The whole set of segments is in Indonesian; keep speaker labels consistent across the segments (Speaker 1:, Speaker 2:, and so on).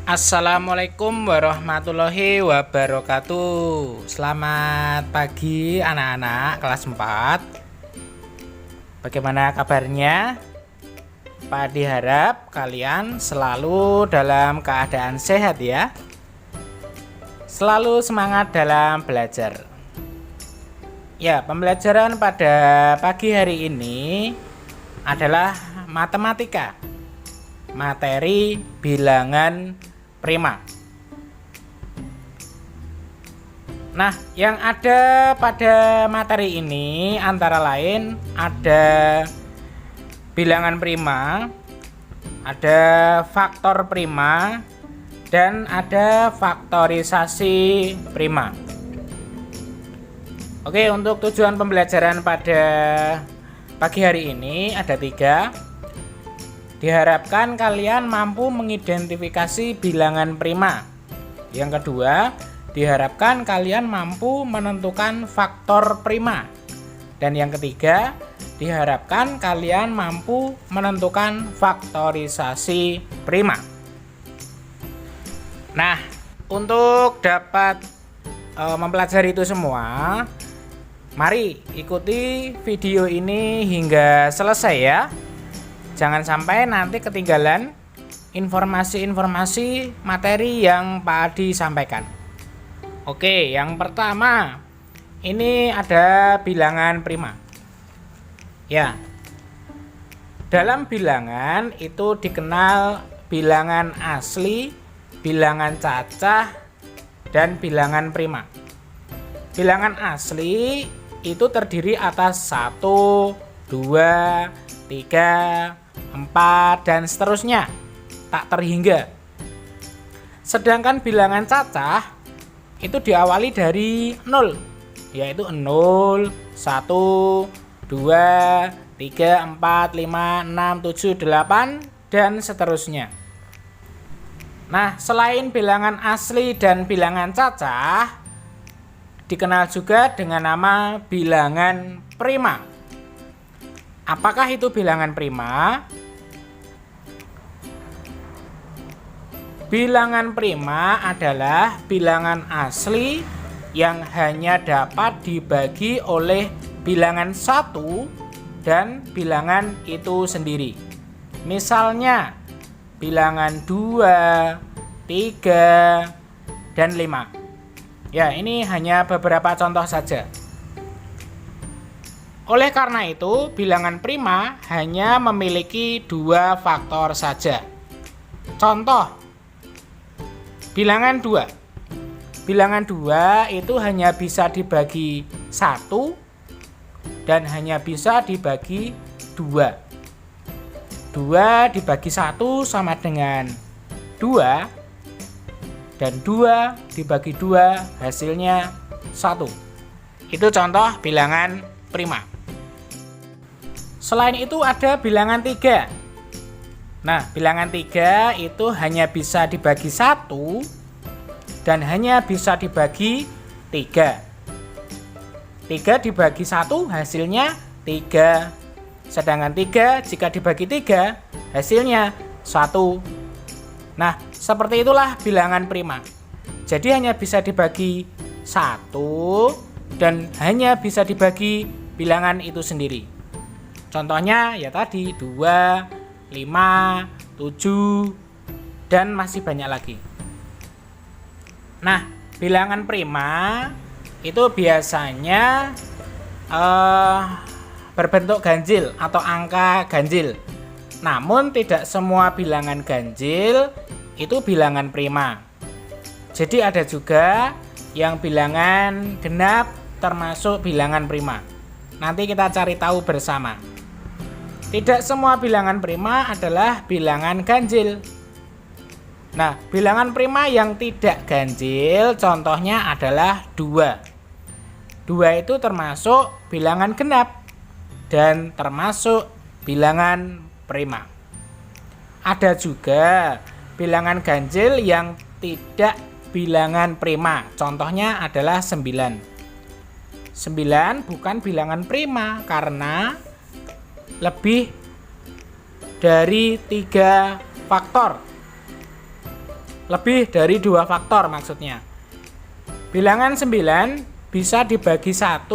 Speaker 1: Assalamualaikum warahmatullahi wabarakatuh. Selamat pagi anak-anak kelas 4. Bagaimana kabarnya? Pak diharap kalian selalu dalam keadaan sehat ya. Selalu semangat dalam belajar. Ya, pembelajaran pada pagi hari ini adalah matematika. Materi bilangan prima. Nah, yang ada pada materi ini antara lain ada bilangan prima, ada faktor prima, dan ada faktorisasi prima. Oke, untuk tujuan pembelajaran pada pagi hari ini ada 3. Diharapkan kalian mampu mengidentifikasi bilangan prima. Yang kedua, diharapkan kalian mampu menentukan faktor prima. Dan yang ketiga, diharapkan kalian mampu menentukan faktorisasi prima. Nah, untuk dapat mempelajari itu semua, mari ikuti video ini hingga selesai ya. Jangan sampai nanti ketinggalan informasi-informasi materi yang Pak Adi sampaikan. Oke, yang pertama ini ada bilangan prima. Ya, dalam bilangan itu dikenal bilangan asli, bilangan cacah, dan bilangan prima. Bilangan asli itu terdiri atas 1, 2, 3, 4, dan seterusnya, tak terhingga. Sedangkan bilangan cacah itu diawali dari 0, yaitu 0, 1, 2, 3, 4, 5, 6, 7, 8, dan seterusnya. Nah, selain bilangan asli dan bilangan cacah, dikenal juga dengan nama bilangan prima. Apakah itu bilangan prima? Bilangan prima adalah bilangan asli yang hanya dapat dibagi oleh bilangan 1 dan bilangan itu sendiri. Misalnya bilangan 2, 3, dan 5. Ya, ini hanya beberapa contoh saja. Oleh karena itu, bilangan prima hanya memiliki 2 faktor saja. Contoh, bilangan 2. Bilangan 2 itu hanya bisa dibagi 1 dan hanya bisa dibagi 2. 2 dibagi 1 sama dengan 2, dan 2 dibagi 2 hasilnya 1. Itu contoh bilangan prima. Selain itu ada bilangan 3. Nah, bilangan 3 itu hanya bisa dibagi 1 dan hanya bisa dibagi 3. 3 dibagi 1 hasilnya 3. Sedangkan 3 jika dibagi 3 hasilnya 1. Nah, seperti itulah bilangan prima. Jadi hanya bisa dibagi 1 dan hanya bisa dibagi bilangan itu sendiri. Contohnya ya tadi 2, 5, 7, dan masih banyak lagi. Nah, bilangan prima itu biasanya berbentuk ganjil atau angka ganjil. Namun tidak semua bilangan ganjil itu bilangan prima. Jadi ada juga yang bilangan genap termasuk bilangan prima. Nanti kita cari tahu bersama. Tidak semua bilangan prima adalah bilangan ganjil. Nah, bilangan prima yang tidak ganjil contohnya adalah 2. 2 itu termasuk bilangan genap dan termasuk bilangan prima. Ada juga bilangan ganjil yang tidak bilangan prima. Contohnya adalah 9. 9 bukan bilangan prima karena lebih dari 3 faktor. lebih dari 2 faktor maksudnya. Bilangan 9 bisa dibagi 1,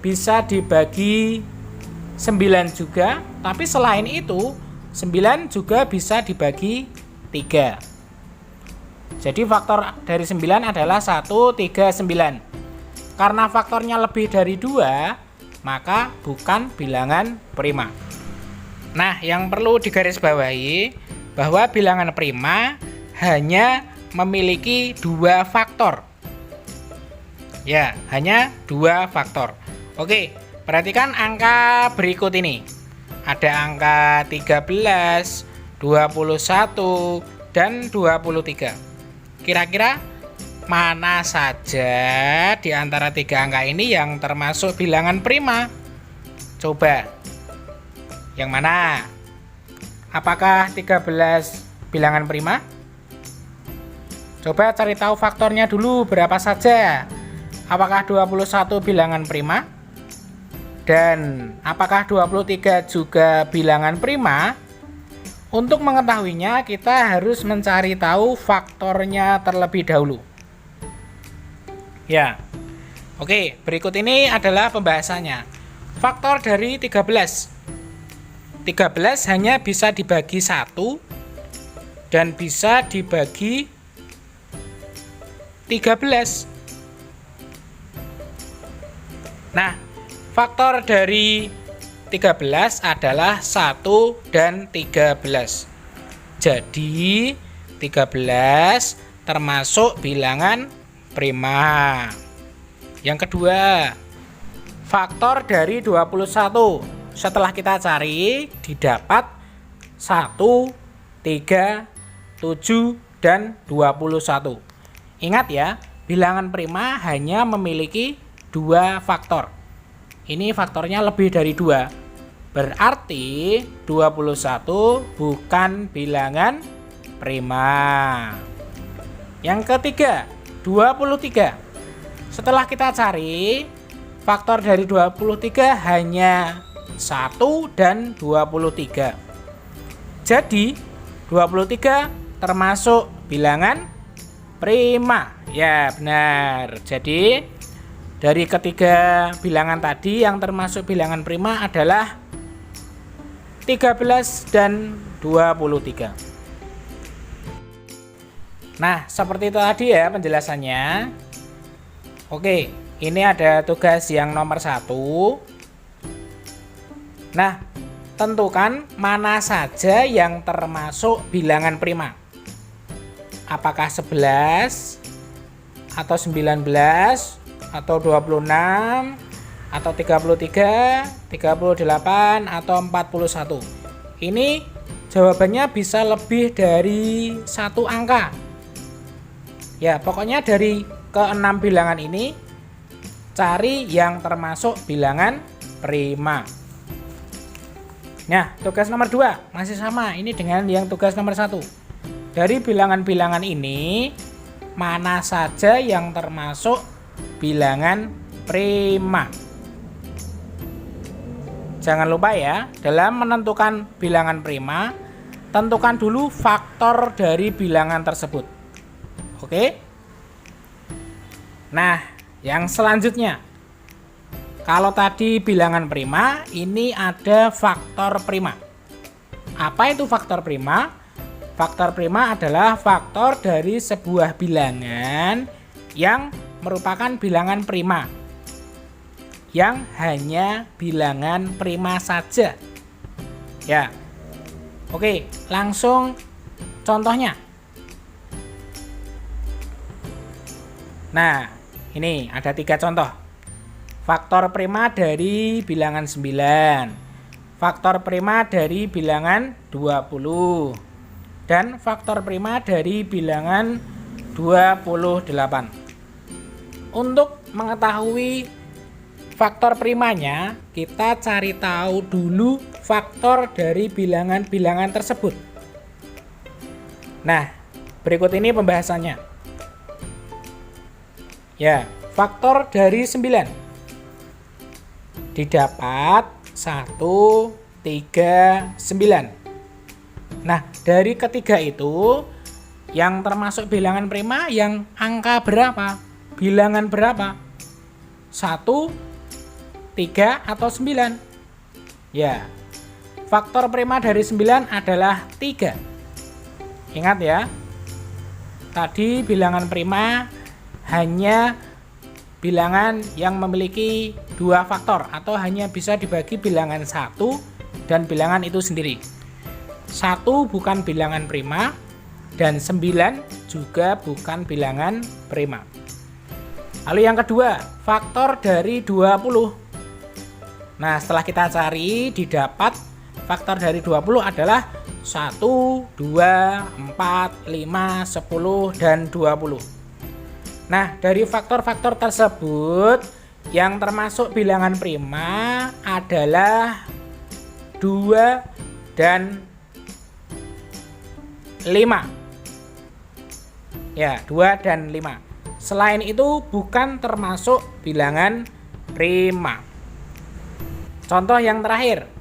Speaker 1: bisa dibagi 9 juga, tapi selain itu 9 juga bisa dibagi 3. Jadi faktor dari 9 adalah 1, 3, 9. Karena faktornya lebih dari 2, maka bukan bilangan prima. Nah, yang perlu digarisbawahi bahwa bilangan prima hanya memiliki 2 faktor. Ya, hanya 2 faktor. Oke, perhatikan angka berikut ini. Ada angka 13, 21, dan 23. Kira-kira mana saja di antara 3 angka ini yang termasuk bilangan prima? Coba. Yang mana? Apakah 13 bilangan prima? Coba cari tahu faktornya dulu berapa saja. Apakah 21 bilangan prima? Dan apakah 23 juga bilangan prima? Untuk mengetahuinya kita harus mencari tahu faktornya terlebih dahulu. Ya. Oke, berikut ini adalah pembahasannya. Faktor dari 13. 13 hanya bisa dibagi 1 dan bisa dibagi 13. Nah, faktor dari 13 adalah 1 dan 13. Jadi 13 termasuk bilangan prima. Yang kedua, faktor dari 21. Setelah kita cari, didapat 1, 3, 7, dan 21. Ingat ya, bilangan prima hanya memiliki 2 faktor. Ini faktornya lebih dari 2. Berarti 21 bukan bilangan prima. Yang ketiga, 23. Setelah kita cari, faktor dari 23 hanya 1 dan 23. Jadi 23 termasuk bilangan prima. Ya, benar. Jadi dari ketiga bilangan tadi yang termasuk bilangan prima adalah 13 dan 23. Nah, seperti itu tadi ya penjelasannya. Oke, ini ada tugas yang nomor 1. Nah, tentukan mana saja yang termasuk bilangan prima. Apakah 11 atau 19 atau 26 atau 33, 38 atau 41. Ini jawabannya bisa lebih dari 1 angka. Ya, pokoknya dari ke-6 bilangan ini cari yang termasuk bilangan prima. Nah, tugas nomor 2 masih sama ini dengan yang tugas nomor 1. Dari bilangan-bilangan ini mana saja yang termasuk bilangan prima. Jangan lupa ya, dalam menentukan bilangan prima, tentukan dulu faktor dari bilangan tersebut. Oke? Nah, yang selanjutnya. Kalau tadi bilangan prima, ini ada faktor prima. Apa itu faktor prima? Faktor prima adalah faktor dari sebuah bilangan yang merupakan bilangan prima, yang hanya bilangan prima saja. Ya. Oke, langsung contohnya. Nah, ini ada 3 contoh. Faktor prima dari bilangan 9, faktor prima dari bilangan 20, dan faktor prima dari bilangan 28. Untuk mengetahui faktor primanya, kita cari tahu dulu faktor dari bilangan-bilangan tersebut. Nah, berikut ini pembahasannya. Ya, faktor dari 9 didapat 1, 3, 9. Nah, dari ketiga itu Yang termasuk bilangan prima yang angka berapa? Bilangan berapa? 1, 3, atau 9? Ya, faktor prima dari 9 adalah 3. Ingat ya, tadi bilangan prima hanya bilangan yang memiliki 2 faktor atau hanya bisa dibagi bilangan 1 dan bilangan itu sendiri. 1 bukan bilangan prima dan 9 juga bukan bilangan prima. Lalu yang kedua, faktor dari 20. Nah, setelah kita cari didapat faktor dari 20 adalah 1, 2, 4, 5, 10, dan 20. Nah, dari faktor-faktor tersebut yang termasuk bilangan prima adalah 2 dan 5. Ya, 2 dan 5. Selain itu bukan termasuk bilangan prima. Contoh yang terakhir,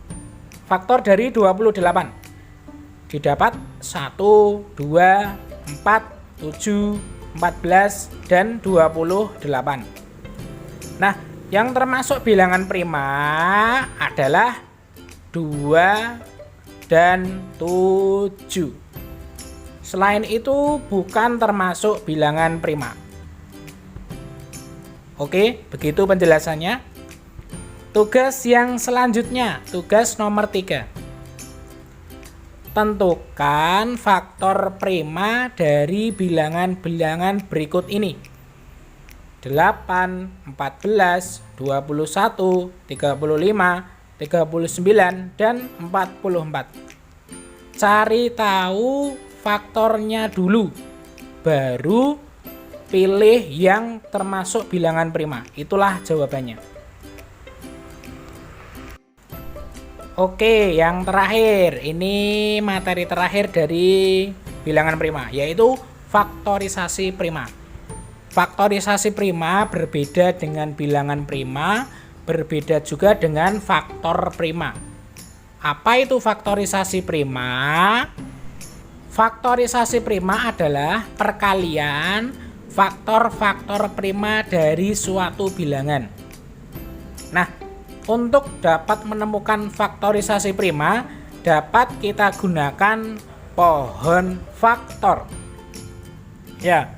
Speaker 1: faktor dari 28. Didapat 1, 2, 4, 7, 14, dan 28. Nah, yang termasuk bilangan prima adalah 2 dan 7. Selain itu bukan termasuk bilangan prima. Oke, begitu penjelasannya. Tugas yang selanjutnya, tugas nomor 3. Tentukan faktor prima dari bilangan-bilangan berikut ini. 8, 14, 21, 35, 39, dan 44. Cari tahu faktornya dulu, baru pilih yang termasuk bilangan prima. Itulah jawabannya. Oke, yang terakhir, ini materi terakhir dari bilangan prima, yaitu faktorisasi prima. Faktorisasi prima berbeda dengan bilangan prima, berbeda juga dengan faktor prima. Apa itu faktorisasi prima? Faktorisasi prima adalah perkalian faktor-faktor prima dari suatu bilangan. Nah, untuk dapat menemukan faktorisasi prima, dapat kita gunakan pohon faktor. Ya,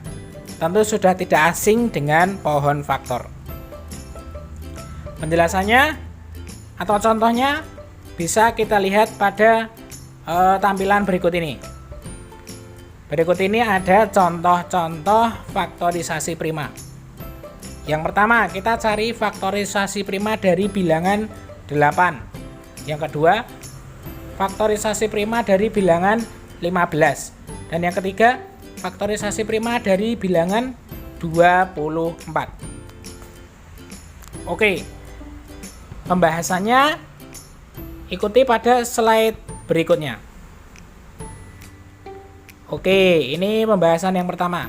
Speaker 1: tentu sudah tidak asing dengan pohon faktor. Penjelasannya atau contohnya bisa kita lihat pada tampilan berikut ini. Berikut ini ada contoh-contoh faktorisasi prima. Yang pertama, kita cari faktorisasi prima dari bilangan 8. Yang kedua, faktorisasi prima dari bilangan 15. Dan yang ketiga, faktorisasi prima dari bilangan 24. Oke, pembahasannya ikuti pada slide berikutnya. Oke, ini pembahasan yang pertama.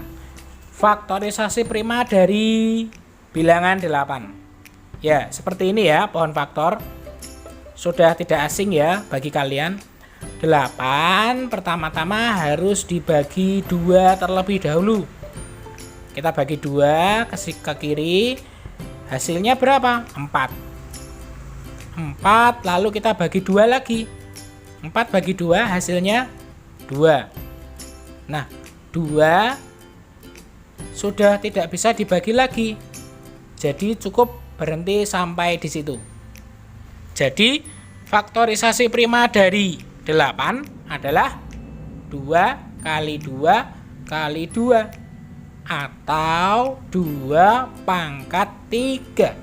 Speaker 1: Faktorisasi prima dari bilangan 8. Ya, seperti ini ya pohon faktor. Sudah tidak asing ya bagi kalian. 8 pertama-tama harus dibagi 2 terlebih dahulu. Kita bagi 2 ke kiri. Hasilnya berapa? 4. 4 lalu kita bagi 2 lagi. 4 bagi 2 hasilnya 2. Nah, 2 sudah tidak bisa dibagi lagi. Jadi cukup berhenti sampai di situ. Jadi faktorisasi prima dari 8 adalah 2 kali 2 kali 2 atau 2 pangkat 3.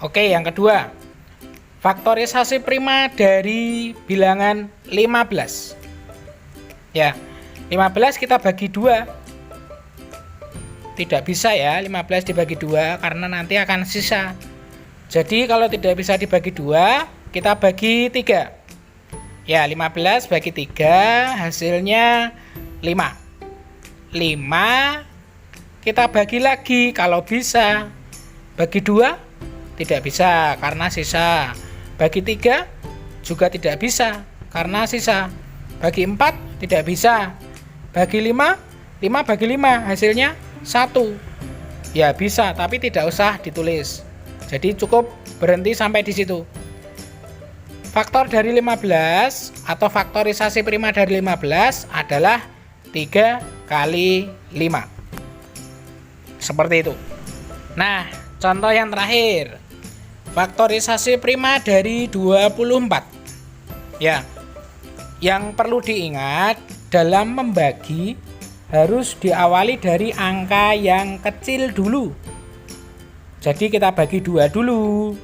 Speaker 1: Oke, yang kedua. Faktorisasi prima dari bilangan 15. Ya, 15 kita bagi 2. Tidak bisa ya 15 dibagi 2 karena nanti akan sisa. Jadi kalau tidak bisa dibagi 2, kita bagi 3. Ya, 15 bagi 3 hasilnya 5. 5 kita bagi lagi kalau bisa. Bagi 2 tidak bisa karena sisa. Bagi 3 juga tidak bisa karena sisa. bagi 4 tidak bisa. Bagi 5, 5 bagi 5 hasilnya 1. Ya bisa, tapi tidak usah ditulis. Jadi cukup berhenti sampai di situ. Faktor dari 15 atau faktorisasi prima dari 15 adalah 3 kali 5. Seperti itu. Nah, contoh yang terakhir. Faktorisasi prima dari 24. Ya. Yang perlu diingat dalam membagi harus diawali dari angka yang kecil dulu. Jadi kita bagi 2 dulu.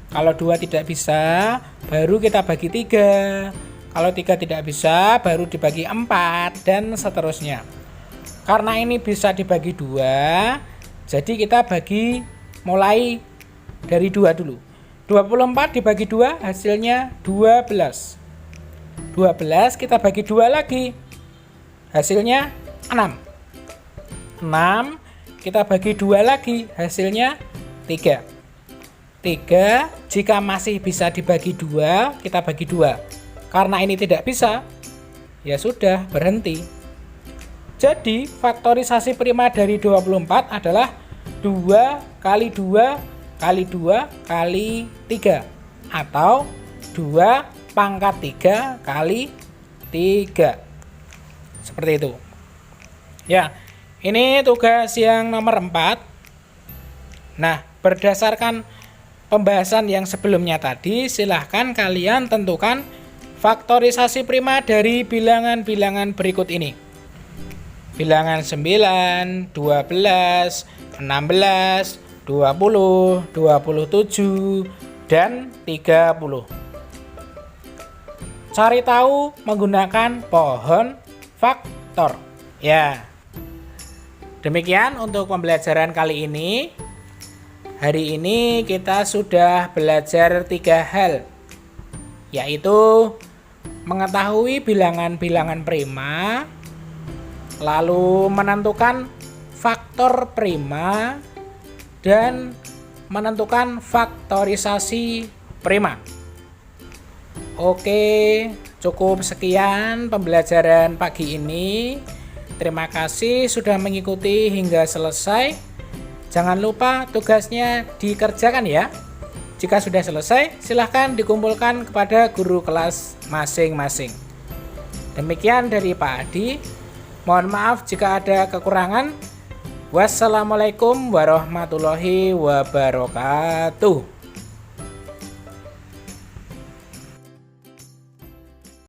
Speaker 1: Kalau 2 tidak bisa, baru kita bagi 3. Kalau 3 tidak bisa, baru dibagi 4 dan seterusnya. Karena ini bisa dibagi 2, jadi kita bagi mulai dari 2 dulu. 24 dibagi 2 hasilnya 12. 12 kita bagi 2 lagi. Hasilnya 6. 6 kita bagi 2 lagi, hasilnya 3. 3 jika masih bisa dibagi 2, kita bagi 2. Karena ini tidak bisa, ya sudah, berhenti. Jadi faktorisasi prima dari 24 adalah 2 kali 2 kali 2 kali 3 atau 2 pangkat 3 kali 3. Seperti itu. Ya, ini tugas yang nomor 4. Nah, berdasarkan pembahasan yang sebelumnya tadi, silahkan kalian tentukan faktorisasi prima dari bilangan-bilangan berikut ini. Bilangan 9, 12, 16, 20, 27, dan 30. Cari tahu menggunakan pohon faktor. Ya. Demikian untuk pembelajaran kali ini. Hari ini kita sudah belajar 3 hal, yaitu mengetahui bilangan-bilangan prima, lalu menentukan faktor prima, dan menentukan faktorisasi prima. Oke, cukup sekian pembelajaran pagi ini. Terima kasih sudah mengikuti hingga selesai. Jangan lupa tugasnya dikerjakan ya. Jika sudah selesai, silahkan dikumpulkan kepada guru kelas masing-masing. Demikian dari Pak Adi. Mohon maaf jika ada kekurangan. Wassalamualaikum warahmatullahi wabarakatuh.